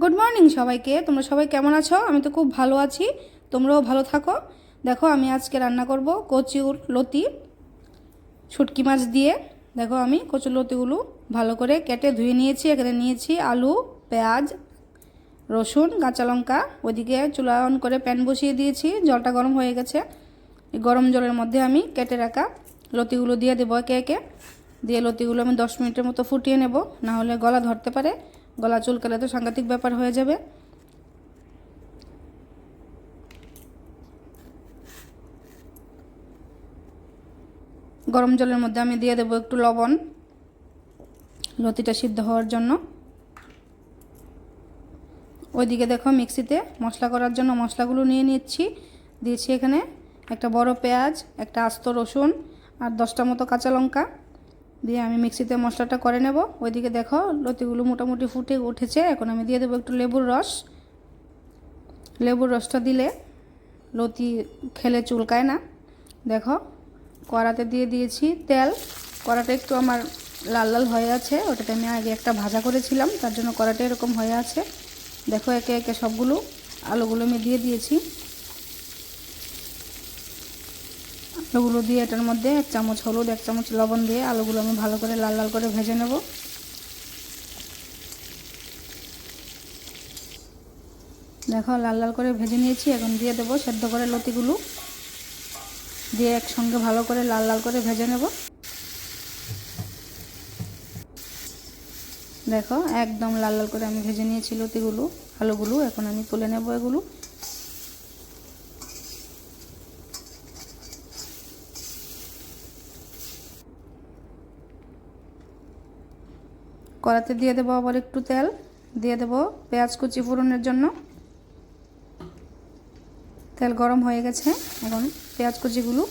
Good morning সবাইকে। তোমরা সবাই কেমন আছো? আমি তো খুব ভালো আছি, তোমরাও ভালো থাকো। দেখো আমি আজকে রান্না করব কচুর লতি শুটকি মাছ দিয়ে। দেখো আমি কচুর লতিগুলো ভালো করে কেটে ধুয়ে নিয়েছি। এখানে নিয়েছি আলু, পেঁয়াজ, রসুন, কাঁচা লঙ্কা। ওইদিকে চুলা অন করে প্যান বসিয়ে দিয়েছি, জলটা গরম হয়ে গেছে। এই গরম জলের মধ্যে আমি কেটে রাখা লতিগুলো দিয়ে দেবো একে একে। দিয়ে লতিগুলো আমি 10 মিনিটের মতো ফুটিয়ে নেব, না হলে গলা ধরতে পারে। গলা চুলকালে তো সাংঘাতিক ব্যাপার হয়ে যাবে। গরম জলের মধ্যে আমি দিয়ে দেবো একটু লবণ, লতিটা সিদ্ধ হওয়ার জন্য। ওইদিকে দেখো মিক্সিতে মশলা করার জন্য মশলাগুলো নিয়ে নিচ্ছি। দিয়েছি এখানে একটা বড় পেঁয়াজ, একটা আস্ত রসুন আর 10টা মতো কাঁচা লঙ্কা। দিয়ে আমি মিক্সিতে মশলাটা করে নেব। ওইদিকে দেখো লতিগুলো মোটামুটি ফুটে উঠেছে। এখন আমি দিয়ে দেবো একটু লেবুর রস। লেবুর রসটা দিলে লতি খেলে চুলকায় না। দেখো কড়াতে দিয়ে দিয়েছি তেল। কড়াটা একটু আমার লাল লাল হয়ে আছে, ওটাতে আমি আগে একটা ভাজা করেছিলাম, তার জন্য কড়াটা এরকম হয়ে আছে। দেখো একে একে সবগুলো আলুগুলো আমি দিয়ে দিয়েছি। আলুগুলো দিয়ে এটার মধ্যে 1 চামচ হলুদ, 1 চামচ লবণ দিয়ে আলুগুলো আমি ভালো করে লাল লাল করে ভেজে নেব। দেখো লাল লাল করে ভেজে নিয়েছি। এখন দিয়ে দেবো সেদ্ধ করে লতিগুলো, দিয়ে একসঙ্গে ভালো করে লাল লাল করে ভেজে নেব। দেখো একদম লাল লাল করে আমি ভেজে নিয়েছি লতিগুলো, আলুগুলো। এখন আমি তুলে নেব এগুলো। কড়াতে দিয়ে দেবো আবার একটু তেল, দিয়ে দেবো পেঁয়াজ কুচি ফোড়নের জন্য। তেল গরম হয়ে গেছে, এখন পেঁয়াজ কুচিগুলো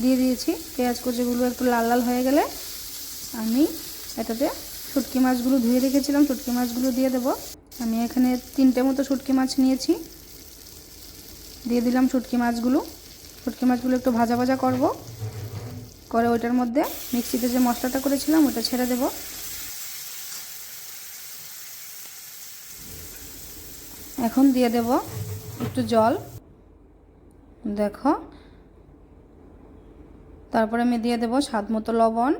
দিয়ে দিয়েছি। পেঁয়াজ কুচিগুলো একটু লাল লাল হয়ে গেলে আমি এটাতে শুটকি মাছগুলো ধুয়ে রেখেছিলাম, শুটকি মাছগুলো দিয়ে দেবো। আমি এখানে 3টে মতো শুটকি মাছ নিয়েছি, দিয়ে দিলাম শুটকি মাছগুলো। শুটকি মাছগুলো একটু ভাজা ভাজা করব, করে ওইটার মধ্যে মিক্সিতে যে মশলাটা করেছিলাম ওটা ছেড়ে দেব। এখন দিয়ে দেব একটু জল। দেখো তারপরে আমি দিয়ে দেব স্বাদ মতো লবণ,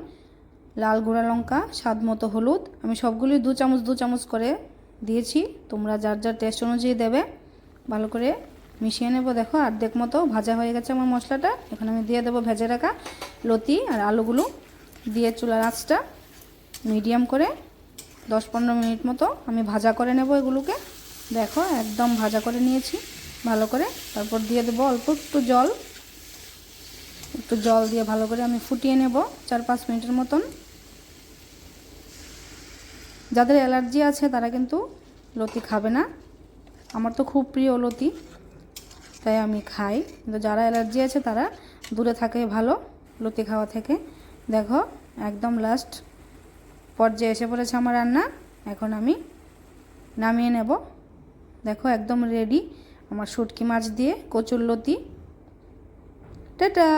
লাল গুঁড়া লঙ্কা, স্বাদ মতো হলুদ। আমি সবগুলোই 2 চামচ 2 চামচ করে দিয়েছি, তোমরা যার যার টেস্ট অনুযায়ী দেবে। ভালো করে মিশিয়ে নেব। দেখো অর্ধেক মতো ভাজা হয়ে গেছে আমার মশলাটা। এখন আমি দিয়ে দেবো ভেজে রাখা লতি আর আলুগুলো, দিয়ে চুলার আঁচটা মিডিয়াম করে 10-15 মিনিট মতো আমি ভাজা করে নেব এগুলোকে। দেখো একদম ভাজা করে নিয়েছি ভালো করে। তারপর দিয়ে দেবো অল্প একটু জল, একটু জল দিয়ে ভালো করে আমি ফুটিয়ে নেব 4-5 মিনিটের মতন। যাদের অ্যালার্জি আছে তারা কিন্তু লতি খাবে না। আমার তো খুব প্রিয় লতি, তাই আমি খাই, কিন্তু যারা অ্যালার্জি আছে তারা দূরে থাকে ভালো লতি খাওয়া থেকে। দেখো একদম লাস্ট পর্যায়ে এসে পড়েছে আমার রান্না। এখন আমি নামিয়ে নেব। দেখো একদম রেডি আমার শুটকি মাছ দিয়ে কচুর লতি। টাটা।